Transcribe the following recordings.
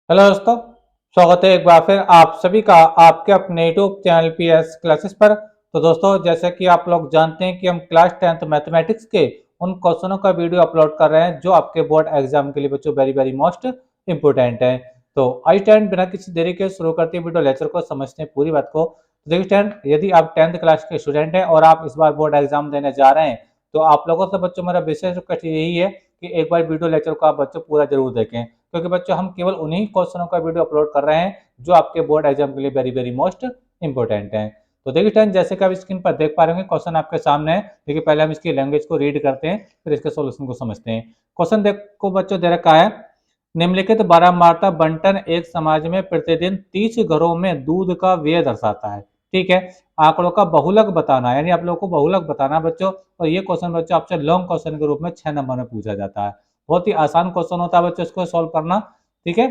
Hello दोस्तों, स्वागत है एक बार फिर आप सभी का आपके अपने यूट्यूब चैनल पीएस क्लासेस पर। तो दोस्तों, जैसे कि आप लोग जानते हैं कि हम क्लास 10th मैथमेटिक्स के उन क्वेश्चनों का वीडियो अपलोड कर रहे हैं जो आपके बोर्ड एग्जाम के लिए बच्चों वेरी वेरी मोस्ट इंपोर्टेंट है। तो आई स्टैंड बिना किसी देरी के शुरू करते हैं वीडियो लेक्चर को, समझते हैं पूरी बात को। तो देखिए स्टैंड, यदि आप 10th क्लास के स्टूडेंट हैं और आप इस बार बोर्ड एग्जाम देने जा रहे हैं, तो आप लोगों से बच्चों मेरा विशेष रिक्वेस्ट यही है कि एक बार वीडियो लेक्चर को आप बच्चों पूरा जरूर देखें, क्योंकि बच्चों हम केवल उन्हीं क्वेश्चनों का वीडियो अपलोड कर रहे हैं जो आपके बोर्ड एग्जाम के लिए वेरी वेरी मोस्ट इंपोर्टेंट है। तो देखिए फ्रेंड, जैसे कि आप स्क्रीन पर देख पा रहे होंगे क्वेश्चन आपके सामने है। देखिए पहले हम इसकी लैंग्वेज को रीड करते हैं, फिर इसके सॉल्यूशन को समझते हैं। क्वेश्चन देखो बच्चों, दे रखा है निम्नलिखित बारंबारता बंटन एक समाज में प्रतिदिन 30 घरों में दूध का व्यय दर्शाता है। ठीक है, आंकड़ों का बहुलक बताना है, यानी आप लोगों को बहुलक बताना है बच्चों। और ये क्वेश्चन बच्चों आपसे लॉन्ग क्वेश्चन के रूप में 6 नंबर में पूछा जाता है। बहुत ही आसान क्वेश्चन होता है बच्चों, इसको सॉल्व करना। ठीक है,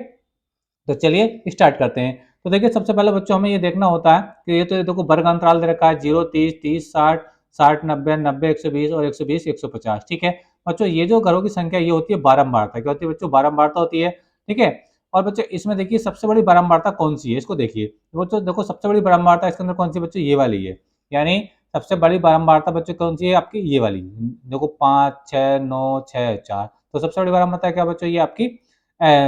तो चलिए स्टार्ट करते हैं। तो देखिए सबसे पहले बच्चों हमें ये देखना होता है कि ये तो ये देखो वर्ग अंतराल दे रखा है 0 30 30 60 60 90 90 120 और 120 150। ठीक है बच्चों, ये जो घरों की संख्या ये होती है बारंबारता। क्या होती है बच्चों? बारंबारता होती है। ठीक है, और बच्चों इसमें देखिए सबसे बड़ी बारंबारता कौन सी है, इसको देखिए। तो बच्चों देखो सबसे बड़ी बारंबारता इसके अंदर कौन सी बच्चों? ये वाली है। यानी सबसे बड़ी बारंबारता बच्चों कौन सी है? आपकी ये वाली। देखो 5 6 9 6 4। तो सबसे बड़ी बारंबारता क्या बच्चों? ये आपकी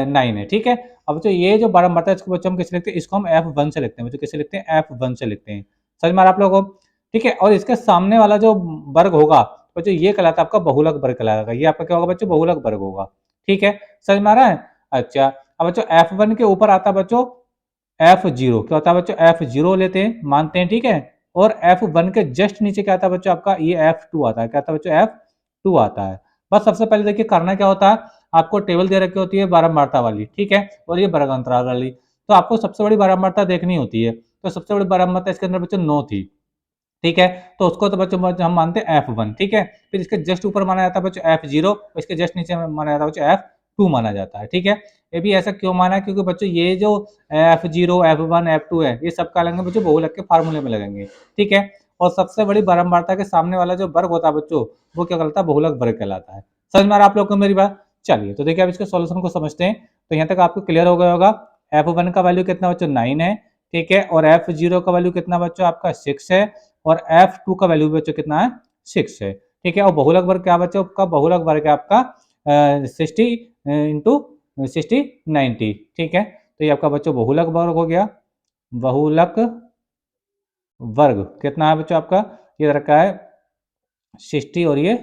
9 है। ठीक है, अब बच्चों ये जो बारंबारता है इसको बच्चों हम कैसे लिखते हैं? इसको हम F1 से लिखते हैं बच्चों। कैसे लिखते हैं? F1 से लिखते हैं। समझ में आ रहा आप लोगों को? ठीक है, और इसके सामने वाला जो वर्ग होगा बच्चों ये कहलाता है आपका बहुलक वर्ग कहलाएगा। ये आपका क्या होगा बच्चों? बहुलक वर्ग होगा। ठीक है, समझ में आ रहा है? अच्छा, अब बच्चों F1 के ऊपर आता है बच्चों F0। क्या होता है बच्चों? F0 लेते हैं, मानते हैं। ठीक है, और F1 के जस्ट नीचे क्या आता है बच्चों? आपका ये F2 आता है। क्या आता है बच्चों? F2 आता है। बस सबसे पहले देखिए करना क्या होता है, आपको टेबल दे रखी होती है बारंबारता वाली। ठीक है, और ये वर्ग अंतराल वाली। तो आपको सबसे बड़ी बारंबारता देखनी होती है। तो सबसे बड़ी बारंबारता इसके अंदर बच्चों 9 थी। ठीक है, तो उसको तो बच्चों हम मानते हैं F1। ठीक है, फिर इसके जस्ट ऊपर माना जाता है बच्चों F0, इसके जस्ट नीचे माना जाता है बच्चों F2 माना जाता है। ठीक है, ये भी ऐसा क्यों माना है? क्योंकि बच्चों ये जो F0 F1 F2 है ये सब क्या लगेंगे बच्चों? बहुलक के फार्मूले में लगेंगे। ठीक है, और सबसे बड़ी बारंबारता के सामने वाला जो वर्ग होता है बच्चों वो क्या कहलाता है? बहुलक वर्ग कहलाता है। समझ में आ रहा आप लोग को मेरी बात? चलिए तो देखिए अब इसके सॉल्यूशन को समझते हैं। तो यहाँ तक आपको क्लियर हो गया होगा। F1 का वैल्यू कितना बच्चों? 9 है। ठीक है, और F0 का वैल्यू कितना बच्चों? आपका 6 है। और F2 का वैल्यू बच्चों कितना है? 6 है। ठीक है, और बहुलक वर्ग क्या बच्चों? आपका बहुलक वर्ग है आपका 60 इंटू 60 90। ठीक है, तो ये आपका बच्चों बहुलक वर्ग हो गया। बहुलक वर्ग कितना है बच्चों आपका? ये रखा है 60 और ये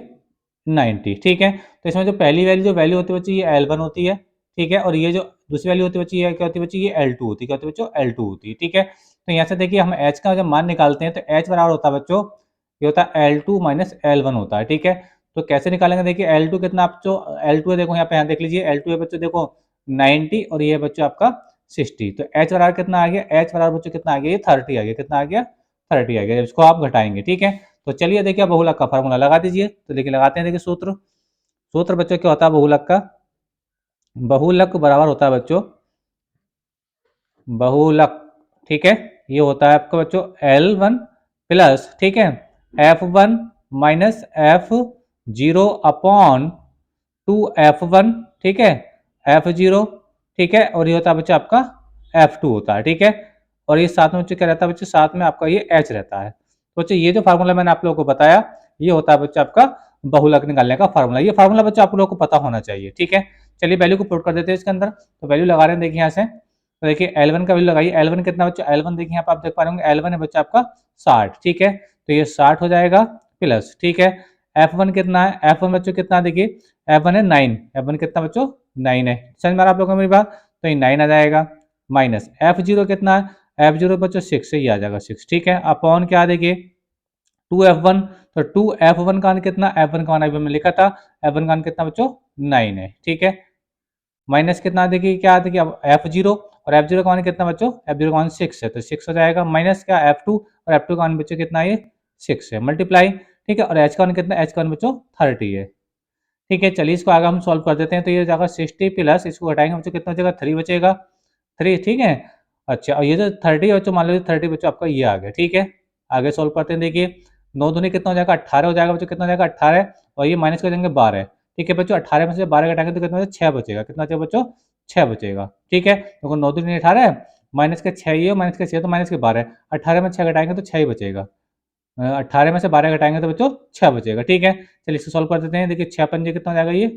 90। ठीक है, तो इसमें जो पहली वैल्यू जो वैल्यू होती है बच्ची ये L1 होती है। ठीक है, और ये जो दूसरी वैल्यू होती है बच्ची ये क्या होती है बच्ची? ये L2 होती है। क्या होती है बच्चों? L2 होती है। ठीक है, तो यहाँ से देखिए हम H का जब मान निकालते हैं तो H बराबर होता है बच्चों, ये होता है L2 माइनस L1 होता है। ठीक है, तो कैसे निकालेंगे? देखिए L2 कितना बच्चों? L2 है देखो यहाँ पे, यहाँ देख लीजिए L2 है बच्चों देखो 90 और ये है बच्चों आपका 60। तो H बराबर कितना आ गया? H बराबर बच्चों कितना आ गया? ये 30 आ गया। कितना आ गया? 30 आ गया। इसको आप घटाएंगे। ठीक है, तो चलिए देखिए बहुलक का फार्मूला लगा दीजिए। तो देखिए लगाते हैं। देखिए सूत्र, सूत्र बच्चों क्या होता है बहुलक का? बहुलक बराबर होता है बच्चों बहुलक। ठीक है, ये होता है आपका बच्चों L1 प्लस, ठीक है, F1 minus F0 upon 2F1। ठीक है, F0। ठीक है, और ये होता है बच्चों आपका F2 होता है। ठीक है, और ये साथ में बच्चों क्या रहता है बच्चों? साथ में आपका ये H रहता है। तो बच्चों ये जो फार्मूला मैंने आप लोगों को बताया ये होता है बच्चों आपका बहुलक निकालने का फार्मूला। ये फार्मूला बच्चों आप लोगों को पता होना चाहिए। ठीक है, चलिए वैल्यू को पुट कर देते हैं इसके अंदर। तो वैल्यू लगा रहे हैं देखिए यहाँ से। तो देखिए L1 का वैल्यू लगाइए। L1 कितना बच्चों? L1 देखिए यहाँ पे आप देख पा रहे होंगे L1 है बच्चा आपका 60। ठीक है, तो ये 60 हो जाएगा प्लस, ठीक है, F1 कितना है? F1 बच्चों कितना देखिए, F1 है 9। F1 कितना बच्चों? 9 है। समझ में आ रहा आप लोगों को मेरी बात? तो ये 9 आ जाएगा माइनस F0 कितना है? F0 बच्चों 6 से ही आ जाएगा 6। ठीक है, अपॉन क्या देखिए 2F1। तो 2F1 का मान कितना? F1 का मान अभी मैंने लिखा था। F1 का मान कितना बच्चों? 9 है। ठीक है, माइनस कितना देखिए क्या देखिए अब F0, और F0 का मान कितना बच्चों? F0 का मान 6 है तो 6 हो जाएगा माइनस क्या F2, और F2 का मान बच्चों कितना है? ये 6 है मल्टीप्लाई। ठीक है, और H का मान कितना? H का मान बच्चों 30 है। ठीक है, चलिए इसको आगे हम सॉल्व कर देते हैं। तो ये जाएगा 60 प्लस, इसको घटाएंगे बच्चों कितना बचेगा? 3 बचेगा। 3, ठीक है। अच्छा, और ये जो 30 बच्चों मान लीजिए 30 बच्चों आपका ये आ गया। ठीक है, आगे सॉल्व करते हैं। देखिए 9 दूनी कितना हो जाएगा? 18 हो जाएगा बच्चों। कितना हो जाएगा? 18, और ये माइनस कर देंगे 12। ठीक है बच्चों, 18 में से 12 घटाएंगे तो कितना बचेगा? 6 बचेगा। कितना बचेगा बच्चों? 6 बचेगा। ठीक है, देखो 9 दूनी 18 है, माइनस के 6 ये, माइनस के 6 तो माइनस के 12, 18 में 6 घटाएंगे तो 6 ही बचेगा। 18 में से 12 घटाएंगे तो बच्चों 6 बचेगा। ठीक है, चलिए इसको सॉल्व कर देते हैं। देखिए 6 पंजे कितना हो जाएगा, ये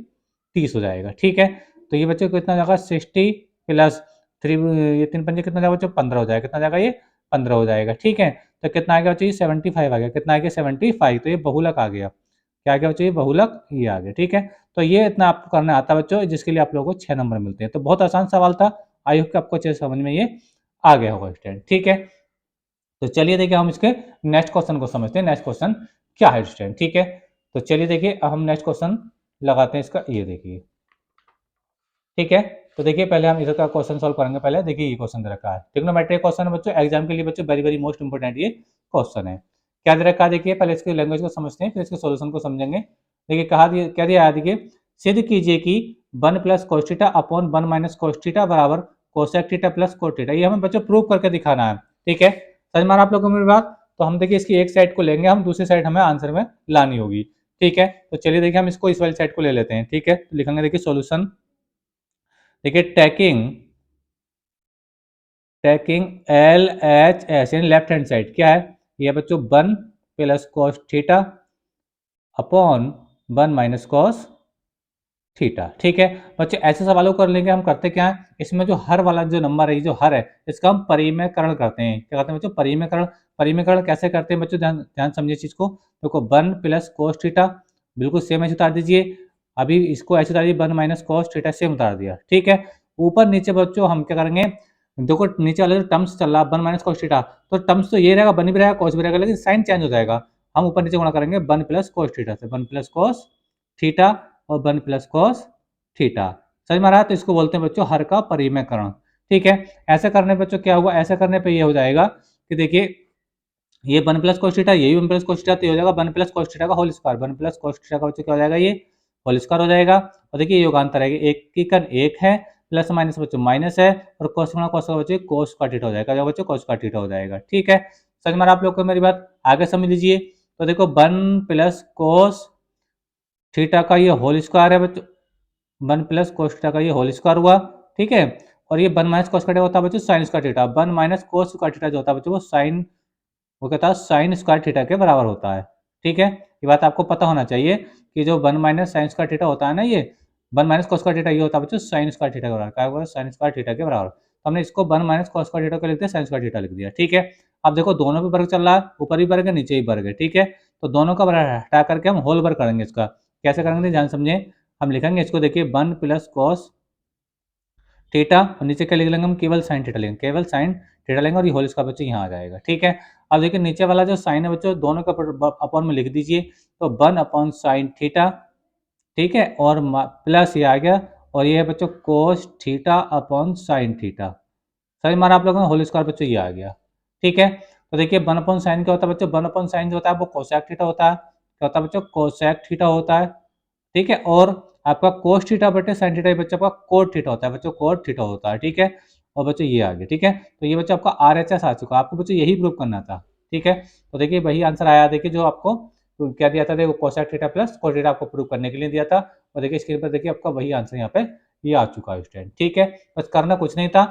30 हो जाएगा। ठीक है, तो ये बच्चों कितना हो जाएगा 60 प्लस 3, ये 3 पंजे कितना हो जाएगा बच्चों 15 हो जाएगा। कितना हो जाएगा ये 15 हो जाएगा। ठीक है, तो कितना आ गया बच्चों ये 75 आ गया। कितना आ गया 75, तो ये बहुलक आ गया। क्या आ गया बच्चों ये बहुलक, ये आ गया। ठीक है, तो ये इतना आपको करना आता है बच्चों, जिसके लिए आप लोगों को 6 नंबर मिलते हैं। तो बहुत आसान सवाल था, आई होप कि आपको अच्छे से समझ में ये आ गया होगा स्टूडेंट। ठीक है, तो चलिए देखिए हम इसके नेक्स्ट क्वेश्चन को समझते हैं। नेक्स्ट क्वेश्चन क्या है स्टूडेंट। ठीक है, तो चलिए देखिए अब हम नेक्स्ट क्वेश्चन लगाते हैं इसका, ये देखिए। ठीक है, तो देखिए पहले हम इसका क्वेश्चन सॉल्व करेंगे। पहले देखिए ये क्वेश्चन दे रखा है, ट्रिग्नोमेट्री क्वेश्चन है बच्चों, एग्जाम के लिए बच्चों वेरी वेरी मोस्ट इंपोर्टेंट ये क्वेश्चन है। क्या दे रखा है देखिए, पहले इसके लैंग्वेज को समझते हैं, फिर इसके सोल्यूशन को समझेंगे। देखिए कहा दिया, क्या दिया है देखिए, सिद्ध कीजिए कि 1 plus cos theta upon 1 minus cos theta बराबर cosec theta plus cot theta. ये हमें बच्चों प्रूव करके दिखाना है। ठीक है, समझ में आ रहा आप लोगों को मेरी बात। तो हम देखिए इसकी एक साइड को लेंगे, हम दूसरी साइड हमें आंसर में लानी होगी। ठीक है, तो चलिए देखिए हम इसको इस वाली साइड को ले लेते हैं। ठीक है, तो लिखेंगे देखिए सोल्यूशन, देखिए tacking tacking L H S यानी लेफ्ट हैंड साइड क्या है, ये बच्चों 1 plus cos theta upon 1 minus cos theta. ठीक है बच्चे, ऐसे सवालों को कर लेंगे हम। करते क्या है, इसमें जो हर वाला जो नंबर है, जो हर है, इसका हम परिमेयकरण करते हैं। क्या करते हैं बच्चों, परिमेयकरण। परिमेयकरण कैसे करते हैं बच्चों, ध्यान ध्यान समझिए चीज को। देखो 1 प्लस cos थीटा बिल्कुल सेम ऐसे उतार दीजिए। अभी इसको ऐसे उतारिए, 1 माइनस cos थीटा सेम उतार दिया। ठीक है, ऊपर नीचे बच्चों हम क्या करेंगे, देखो नीचे वाला जो टर्म्स चल रहा है 1 माइनस cos थीटा, तो टर्म्स तो ये रहेगा, बन भी रहेगा, cos भी रहेगा, लेकिन साइन चेंज हो जाएगा। हम ऊपर नीचे गुणा करेंगे 1 प्लस cos थीटा से, 1 प्लस cos थीटा और 1 प्लस cos थीटा। समझ में आ रहा है, तो इसको बोलते हैं बच्चों हर का परिमेयकरण। ठीक है, ऐसे करने पे बच्चों क्या हुआ, ऐसे करने पे ये हो जाएगा कि देखिए ये 1 प्लस cos थीटा, ये भी 1 प्लस cos थीटा, तो ये हो जाएगा 1 प्लस cos थीटा का whole square. 1 plus cos theta का बच्चों क्या हो जाएगा, ये होल स्क्वायर हो जाएगा। और देखिए योगांतर है, एक की कन एक है, प्लस माइनस बच्चों माइनस है, और cos गुणा cos का बच्चों cos का थीटा हो जाएगा। जो बच्चों cos का थीटा हो जाएगा। ठीक है, समझ में आ रहा आप लोग को मेरी बात, आगे समझ लीजिए। तो देखो 1 प्लस cos थीटा का ये होल स्क्वायर है बच्चों, 1 प्लस cos थीटा का ये होल स्क्वायर हुआ। ठीक है, और ये 1 माइनस cos का थीटा होता है बच्चों sine square theta. 1 minus cos का थीटा जो होता है बच्चों, वो कहता है साइन स्क्वायर थीटा के बराबर होता है। ठीक है, ये बात आपको पता होना चाहिए कि जो 1 माइनस साइन स्क्वायर थीटा होता है ना, ये 1 माइनस cos स्क्वायर थीटा ये होता है बच्चों साइन स्क्वायर थीटा के बराबर। क्या होगा, साइन स्क्वायर थीटा के बराबर। तो हमने इसको 1 माइनस cos स्क्वायर थीटा को लिख दिया, साइन स्क्वायर थीटा लिख दिया। ठीक है, अब देखो दोनों पे वर्ग चल रहा है, ऊपर भी वर्ग है नीचे भी वर्ग है। ठीक है, तो दोनों का वर्ग हटा करके हम होल वर्ग करेंगे इसका। कैसे करेंगे ध्यान समझे, हम लिखेंगे इसको देखिए 1 प्लस cos थीटा, और नीचे क्या लिख लेंगे हम, केवल साइन थीटा लेंगे, केवल साइन थीटा लेंगे, और ये होल इसका बच्चों यहाँ आ जाएगा। ठीक है, अब देखिए नीचे वाला जो साइन है बच्चों, दोनों का अपॉन में लिख दीजिए, तो 1 अपॉन साइन थीटा। ठीक है, और प्लस ये आ गया, और ये है बच्चों cos theta upon sine theta. सही माना आप लोगों ने, होल स्क्वायर बच्चों ये आ गया। ठीक है, तो देखिए 1 अपॉन साइन क्या होता है बच्चों, 1 अपॉन साइन जो होता है वो कोसेक थीटा होता है। क्या होता है बच्चों, कोसेक थीटा होता है। ठीक है, और आपका कोस थीटा बटे साइन थीटा बच्चों आपका कोट थीटा होता है बच्चों, कोट थीटा होता है। ठीक है, और बच्चों ये आ गया। ठीक है, तो ये बच्चों आपका RHS आ चुका, आपको बच्चों यही प्रूव करना था। ठीक है, तो देखिए वही आंसर आया, देखिए जो आपको तो क्या दिया था, देखो cosec theta plus cot theta आपको प्रूव करने के लिए दिया था। और देखिए स्क्रीन पर देखिए आपका वही आंसर यहाँ पे ये आ चुका है स्टूडेंट। ठीक है, बस करना कुछ नहीं था,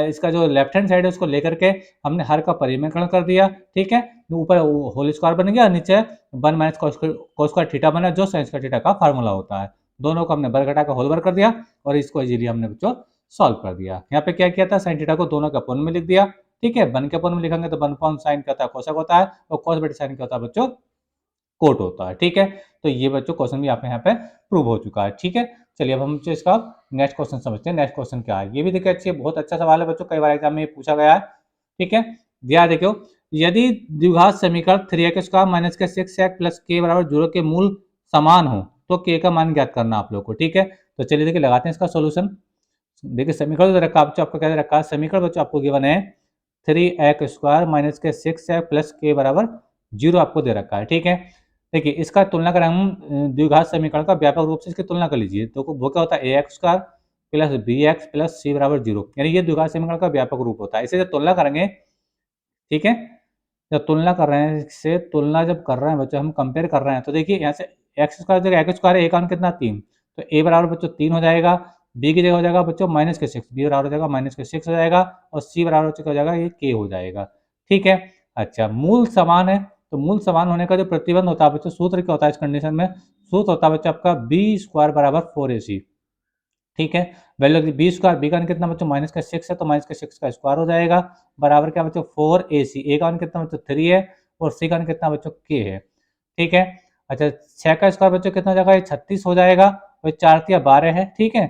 इसका जो लेफ्ट हैंड साइड है उसको लेकर के हमने हर का परिमेयकरण कर दिया। ठीक है, ऊपर होल स्क्वायर बन गया, नीचे 1 माइनस cos का थीटा बना, जो साइन का थीटा का फार्मूला होता है। दोनों को हमने वर्ग घटा कर होल वर्ग कर दिया, और इसको इजीली हमने बच्चों सॉल्व कर दिया। यहाँ पे क्या किया था, साइन थीटा को दोनों के अपॉन में लिख दिया। ठीक है, 1 के अपॉन में लिखेंगे तो 1 अपॉन साइन क्या होता है, कोसेक होता है, और cos बटे साइन क्या होता है बच्चों, कोट होता है। ठीक है, तो ये बच्चों क्वेश्चन भी आप यहाँ पे प्रूव हो चुका है। ठीक है, चलिए अब हम इसका नेक्स्ट क्वेश्चन समझते हैं। नेक्स्ट क्वेश्चन क्या है, ये भी देखिए अच्छी बहुत अच्छा सवाल है बच्चों, कई बार एग्जाम में पूछा गया है। ठीक है, दिया देखो, यदि द्विघात समीकरण 3x स्क्वायर माइनस के 6x प्लस के बराबर 0 के मूल समान हो तो के का मान ज्ञात करना आप लोग को। ठीक है, तो चलिए देखिए लगाते हैं इसका सोल्यूशन। देखिए समीकरण जो रखा बच्चों, आपको क्या रखा है, समीकरण बच्चों आपको गिवन है 3x स्क्वायर माइनस के 6x प्लस के बराबर 0 आपको दे रखा है। ठीक है, देखिए इसका तुलना करें हम, द्विघात समीकरण का व्यापक रूप से इसकी तुलना कर लीजिए, तो वो क्या होता है, ax square plus bx plus c बराबर 0, यानी ये द्विघात समीकरण का व्यापक रूप होता है। इसे जब तुलना करेंगे, ठीक है, जब तुलना कर रहे हैं, इससे तुलना जब कर रहे हैं बच्चों, हम कंपेयर कर रहे हैं, तो देखिए यहाँ से एक्स स्क्वायर जगह एक्स स्क्वायर, एक कितना 3, तो ए बराबर बच्चों 3 हो जाएगा, बी की जगह हो जाएगा बच्चों -6, बी बराबर हो जाएगा -6 हो जाएगा, और सी बराबर हो जाएगा ये के हो जाएगा। ठीक है। अच्छा, मूल समान है, तो मूल समान होने का जो प्रतिबंध होता है बच्चों, सूत्र क्या होता है इस कंडीशन में, सूत्र होता है बच्चों आपका बी स्क्वायर बराबर 4ac। ठीक है। वैल्यू बी स्क्वायर, बी का मान कितना बच्चों -6 है, तो -6 का स्क्वायर हो जाएगा, बराबर क्या बच्चों 4ac। ए का मान कितना बच्चों 3 है, और सी का मान कितना बच्चों के है। ठीक है। अच्छा, 6 का स्क्वायर बच्चों कितना हो जाएगा, ये 36 हो जाएगा, और 4 या 12 है। ठीक है।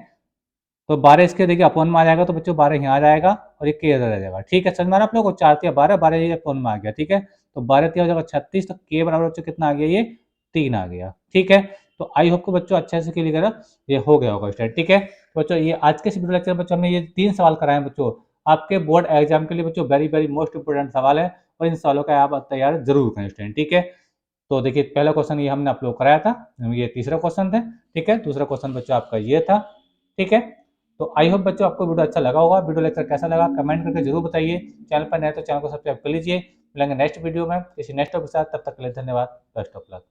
तो 12 इसके देखिए अपोन में आ जाएगा, तो बच्चों 12 यहाँ आ जाएगा, और ये के इधर रह जाएगा। ठीक है, समझ में आ रहा है आप लोगों को, 4 या 12, 12 ये अपोन में आ गया। ठीक है, तो 12 हो जाएगा 36, तो के बराबर बच्चों कितना आ गया, ये 3 आ गया। ठीक है। तो आई होप को बच्चों अच्छे से क्लियर करा, ये हो गया होगा स्टार्ट। ठीक है। तो बच्चों ये आज के इस वीडियो लेक्चर में बच्चों हमने ये 3 सवाल कराए हैं बच्चों, आपके बोर्ड एग्जाम के लिए बच्चों वेरी वेरी मोस्ट इंपोर्टेंट सवाल है, और इन सवालों का आप तैयार जरूर करें स्टूडेंट। ठीक है। तो देखिए पहला क्वेश्चन ये हमने अपलोड कराया था, ये तीसरा क्वेश्चन था। ठीक है, दूसरा क्वेश्चन बच्चों आपका ये था। ठीक है। तो आई होप बच्चों आपको वीडियो अच्छा लगा होगा, वीडियो लेक्चर कैसा लगा कमेंट करके जरूर बताइए। चैनल पर नए तो चैनल को सब्सक्राइब कर लीजिए। मिलेंगे नेक्स्ट वीडियो में किसी नेक्स्ट टॉपिक के साथ, तब तक के लिए धन्यवाद, बेस्ट ऑफ लक।